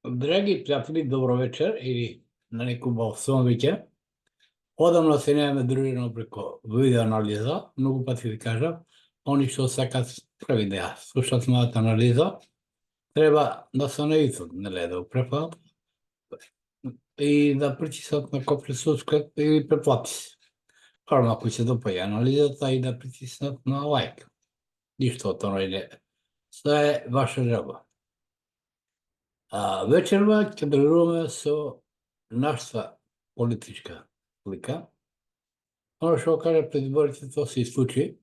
Драги приятели, добър вечер или на някой балсон вечер. Отдавна се нямаме дружено преко видеоанализа. Много пъти ви кажа, они що сакат прави да слушат моята анализа, трябва да са на YouTube, нали, да го препадат и да притиснат на копче subscribe или преплати се. Хората, ако се допаѓа анализата и да притиснат на лайк. Нищо от това не е. Sve е ваша želba. Вечерва ќе брируваме со нашата политичка слика. Оно што кажа пред изборите, тоа се и случи.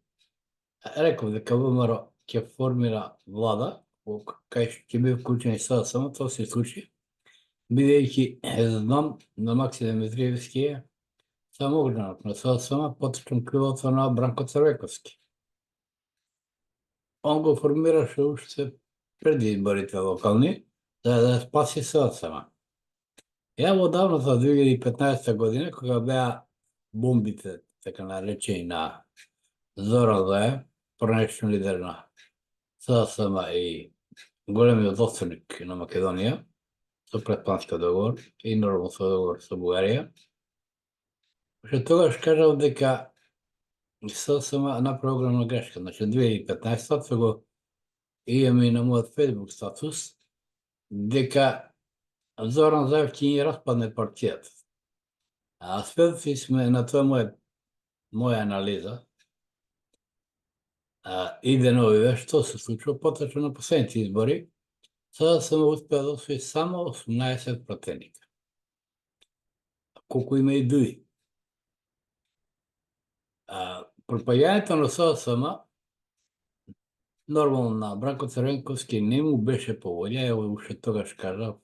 Реков дека ВМРО ќе формира влада, кај што ќе биде вклучен и СДСМ, тоа се и случи. Бидејќи знам на Макси Димитриевски е самоогранат на СДСМ, поточно крилото на Бранко Црвековски. Он го формираше уште преди изборите локални, за да спаси СДСМ. Ја во давната 2015 година, кога беа бомбите, така наречени на Зоран Заев, пранешен лидер на СДСМ и големиот одстреник на Македонија, со предплански договор и нормално со договор со Бугарија, што тогаш кажав дека СДСМ направи огромна грешка. Значи, 2015 го имаме и на мојот Facebook статус, дека Зоран Заев ќе ни распадне партијата. Сведоци сме на тоа моја анализа и деновиве што се случува поточно на последните избори, сега сам успеа да освои само 18 пратеника. Колку има и дуи. Пропаѓањето на СДСМ нормално на Бранко Црвенковски не му беше по волја, ево уште тогаш кажав,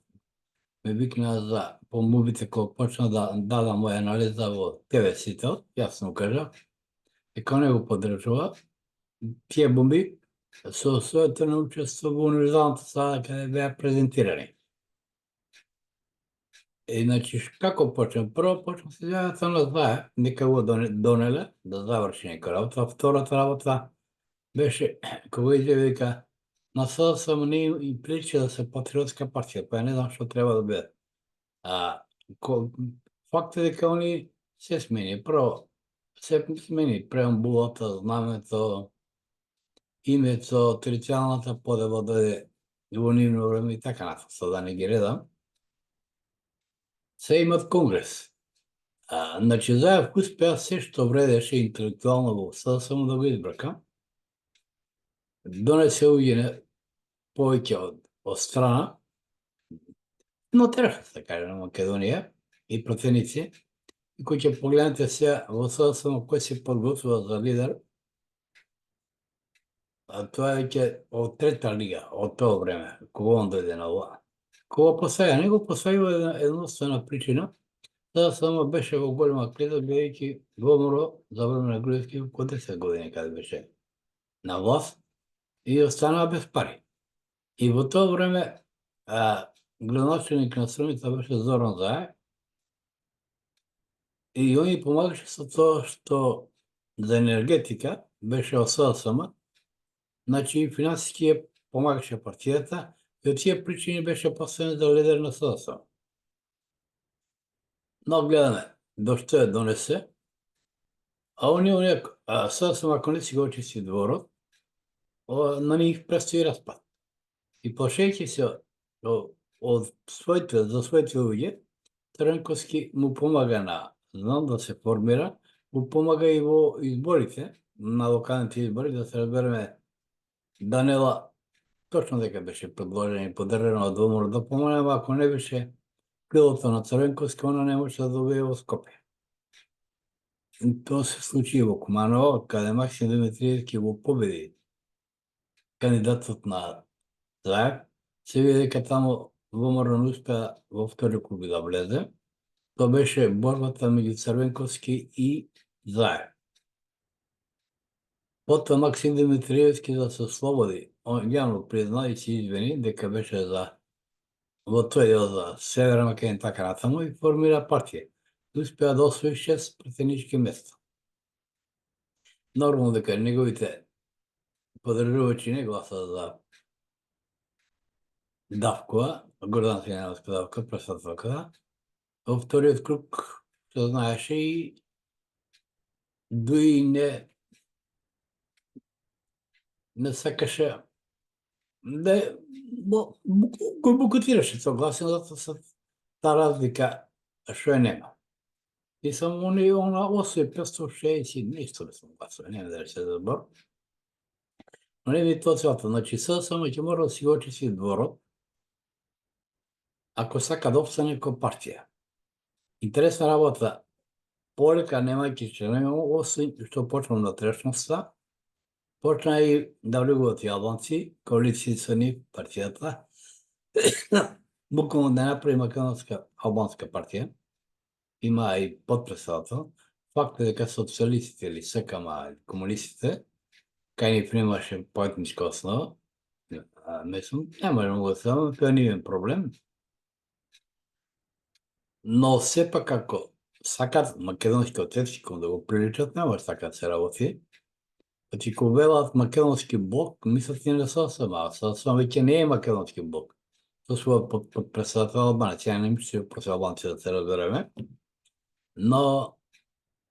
ме викна за помолбите кога почна да дадам моја анализа во ТВ Сител, јас му кажав, дека не го подржува тие бомби со своето неучество во универзалната сала каде беа презентирани. Значи, како почнем? Прво почнем се јавата на Заев, нека го донеле да заврши нека работа. Втората работа беше кога изјави дека на СДСМ не и прилича да се патриотска партија, па ја не знам што треба да биде. Факт е дека они се смени. Прво, се смени преамбулата, знамето, името, територијалната подела дојде во нивно време и така натаму, да не ги редам. Се имат конгрес. Значи, Заев успеа се што вредеше интелектуално во СДСМ да го избрака. Донесе уѓене повеќе од страна, но трефа, се каже, на Македонија и пратеници, и кои ќе погледнете се во СДСМ кој се подготвува за лидер, тоа е веќе од трета лига, од тоа време, кога он дојде на власт. Кога посеја, не го посеја едноставна причина, СДСМ беше во голема криза, бидејќи ВМРО за време на Груевски околу 10 години каде беше на власт и останаа без пари. И во тоа време градоначелник на Струмица беше Зоран Заев и он ни помагаше со тоа што за енергетика беше од СДСМ, значи финансиски ја помагаше партијата и од тие причини беше поставен за лидер на СДСМ. Но гледаме, до што ја донесе, оние СДСМ ако не си го очисти дворот, на нив престои распад. И плашејќи се од своите луѓе, Црвенковски му помага знам да се формира, му помага и во изборите, на локалните избори, да се разбереме, Данела точно дека беше предложена и поддржана од ВМРО да помогне, ако не беше крилото на Црвенковски, она не може да добие во Скопје. Тоа се случи во Куманово, каде Максим Димитриевски го победи кандидатот на Заев, се види дека таму ВМРО не успеа во втори круг да влезе. Тоа беше борбата меѓу Црвенковски и Заев. Потоа Максим Димитриевски да се ослободи, он јавно призна и се извини дека беше во тој дел за Северна Македонија и така натаму и формира партија. Успеа да освои 6 пратенички места. Нормално дека неговите поддржувачи не гласаа за Давкова, Гордан Симеоновска давка, председателка. Във вторият кръг се знаеше и дори не сакаше да го бойкотираше, согласен с та разлика, што ја нема. И само она 860 нешто да сум гласува, нема да се забор. Но не ми тоа целата, значи само ќе мора да си го очисти дворот, ако сака да опстане како партија. Интересна работа, полека немајќи членови, освен што почна внатрешноста, почна и да влегуваат и албанци, коалиции со нив, партијата, буквално да направи македонска албанска партија, има и подпредседател. Факт е дека социјалистите или СКМ или комунистите, кај нив немаше по етничка основа, мислам, не може многу да се знаме, тоа не е проблем. Но сепак ако сакат македонски отечком да го приличат, не може така да се работи. Значи, кога велат македонски блок, мислат и на СОСМ, а СОСМ веќе не е македонски блок. Тоа сува под председател Албанец, ја не мислам против албанци да се разбереме, но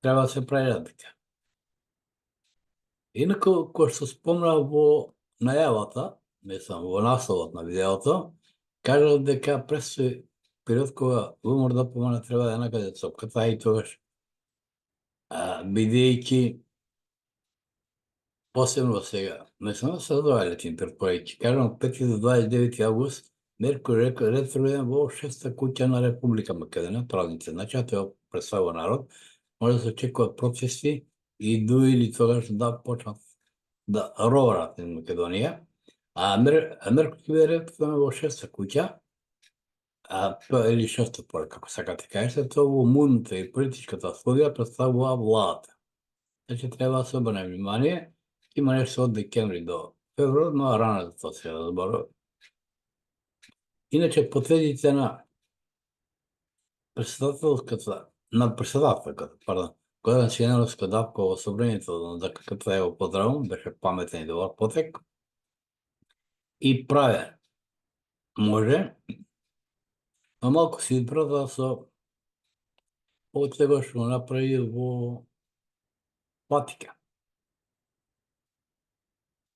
треба да се прави разлика. Инаку, кој што спомна во најавата, мислам, во насловот на видеото, кажал дека предстои период кога ВМРО треба да накаде цопката, а и тогаш, бидејќи посебно сега, мислам се доаѓа летни предпораки, кажам 5 до 29 август, Меркур ретроиден во 6-та куќа на Република Македонија, празници, значи, а тоа представува народ, може да се очекуваат протести и дури или тогаш да почнат да роварат in Македонија, а Меркур ќе биде ретроиден во 6-та куќа, тоа или 6-та порак, како сакате кажете, тоа во мудната и политичката сфера представува владата. Значи, треба да се обрне внимание, има нешто од декември до февруар, но рано за тоа се разборува. Иначе, последиците на председателката, Гордан Симеоновска давка во собранието на ДКК, ја го поздравам, беше паметен и добар потек. И праве, може, но малку се избрза со повеќе што направи во Ватикан.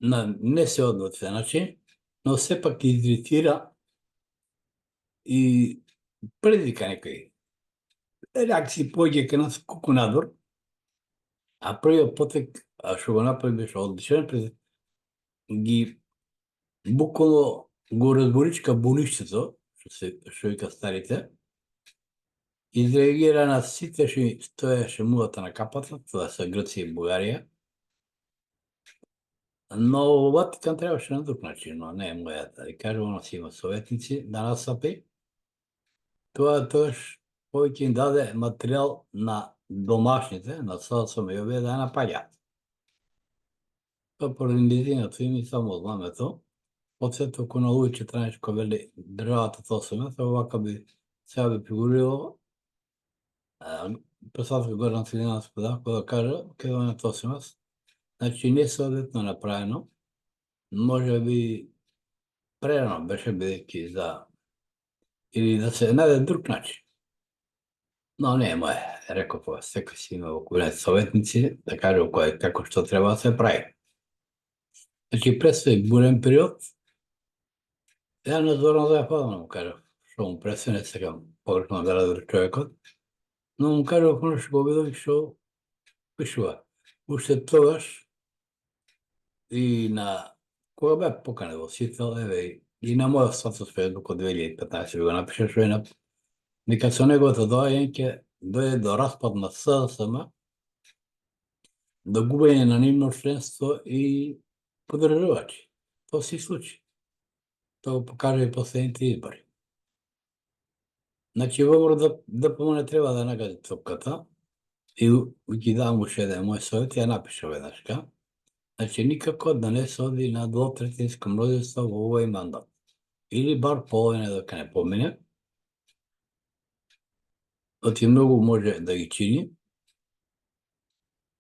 Не се односи, значи, но сепак изритира и предизвика некои реакции поѓе кај нас колку надвор, а првиот потек што го направи беше одличен, ги буквално го разборичка буништето, што вика старите, изреагира на сите што стоеше муата на капата, тоа се Грција и Бугарија, но во Ватикан требаше на друг начин, но не е мојата. И кажу, оно си има советници да насапи. Тоа тоаш повеќе им даде материјал на домашните, на СОСМ и овие да ја напаѓаат. Тоа поради низиното им и само знамето, подсетува кој на Луи 14 кој вели државата СОСМ, тоа вака би сега би фигурирало председател Гордан Симеоновска давка да кажа Македонија СОСМ. Значи не соодветно направено, може би прерано беше бидејќи за или да се најде друг начин. Но не е моје, реков, секој си има во кабинет советници, да кажа кој како што треба да се прави. Значи предстои бурен период. Ја на Зоран Зајфалов му кажав, што му предстои, не сакам погрешно да разбере човекот, но му кажав оно што го видов што пишува. Уште тогаш и на кога бе поканет во Сител, еве и на мојот статус Facebook од 2015 го напиша што е дека со неговото доаѓање ќе дојде до распад на СДСМ, до губење на нивно членство и поддржувачи. Тоа се случи. Тоа го покажа и последните избори. Значи, ВМРО ДПМН треба да нагади цопката и ги давам уште еден мој совет, ја напиша веднашка. Значи, никако да не се оди на двотретинско мнозинство во овој мандат. Или бар половина дека не помине. Оти многу може да ги чини.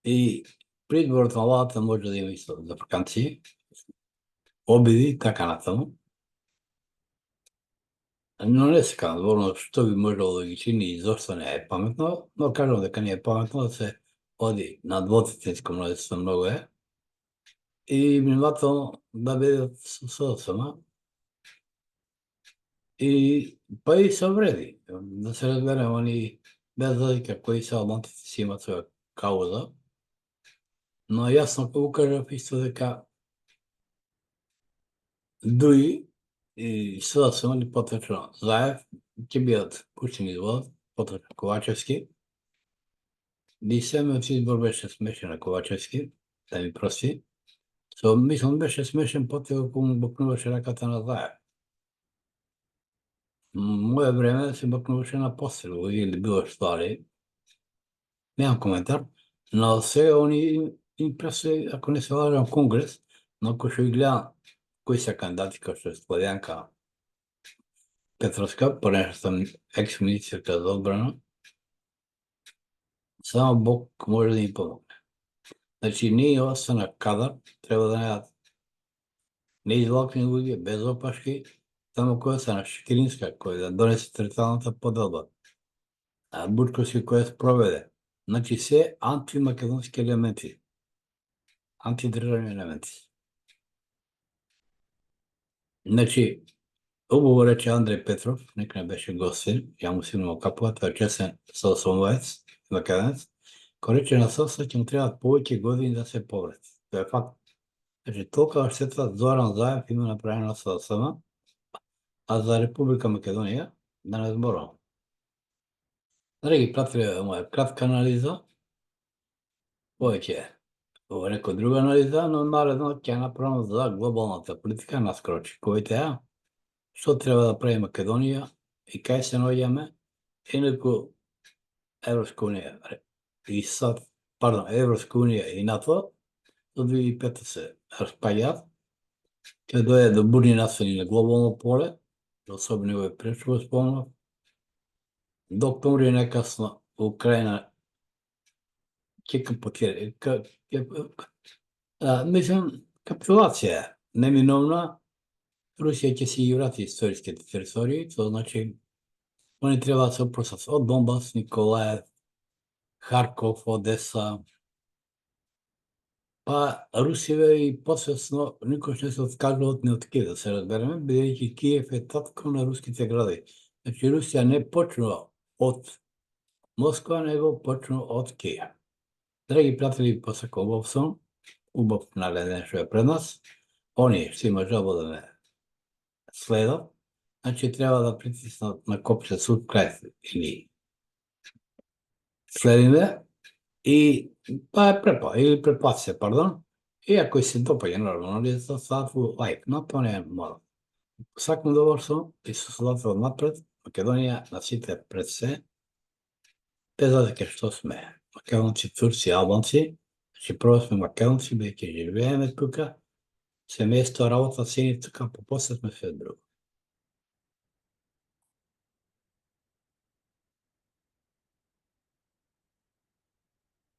И придворот на владата може да има исто за ваканции, обиди, така натаму. Но не се казва, што би можело да ги чини и зошто не е паметно, но кажам дека не е паметно да се оди на двоцифринско множество многу е и внимателно да бидат со СДСМ и па и се вреди. Да се разбереме, они без разлика кои се албанците си имаат своја кауза, но јасно го кажав исто дека ДУИ и СДСМ или поточно Заев ќе бидат пуштени из власт, поточно Ковачевски. И семејот избор беше смешен на Ковачевски, да ми прости. Мислам беше смешен потоа кога му бакнуваше раката на Заев. Моје време се бакнуваше на пострел или било што, али немам коментар, но сега они им предстои, ако не се лажам, конгрес, но ако што ги гледам кои се кандидати, како што е Славјанка Петровска, понешто сум екс-министерка за одбрана, само Бог може да им помогне. Значи, ние остана кадар, треба да најдат неизлакни луѓе, без опашки, само која се на Шкринска, која да донесе територијалната поделба, а Бучковски која спроведе. Значи, се антимакедонски елементи, антидржавни елементи. Значи, убаво рече Андреј Петров, нека не беше гостин, ја му симнувам капува, тој е честен соосомоец, македонец, кој рече на СОС ќе му требаат повеќе години да се поврати. Тоа е факт. Значи, толкова штета Зоран Заев има направено на СДСМ, а за Република Македонија да не зборувам. Драги пратиле, моја кратка анализа, повеќе во некоја друга анализа, но наредно ќе направам за глобалната политика наскоро очекувате ја, што треба да прави Македонија и кај се наоѓаме, инаку Европска унија и Европска унија и НАТО до 2005 се распаѓаат, ќе дојде до бурни настани на глобално поле, особено овој пред што го спомнав. До октомври најкасно Украина ќе капитулира. Мислам, капитулација е неминовна. Русија ќе си ги врати историските територии, тоа значи они треба да се опростат од Донбас, Николаев, Харков, Одеса. Па Русија и посвесно никош не се откажува од Киев, да се разбереме, бидејќи Киев е татко на руските градови. Значи Русија не почнува од Москва, него почнува од Киев. Драги пријатели, посакувам убав сон, убав нареден што е пред нас. Они што има жабо да ме следат, значи треба да притиснат на копче subscribe или следиме и па е или препатите, пардон, и ако се допаѓа нормално, нели да стават лайк, но тоа не е мора. Сакам добар сон и со следата напред, Македонија на сите пред се, без разлика што сме, македонци, турци, албанци, значи прво сме македонци, бидејќи живееме тука, семејство, работа, сини тука, по после сме се друго.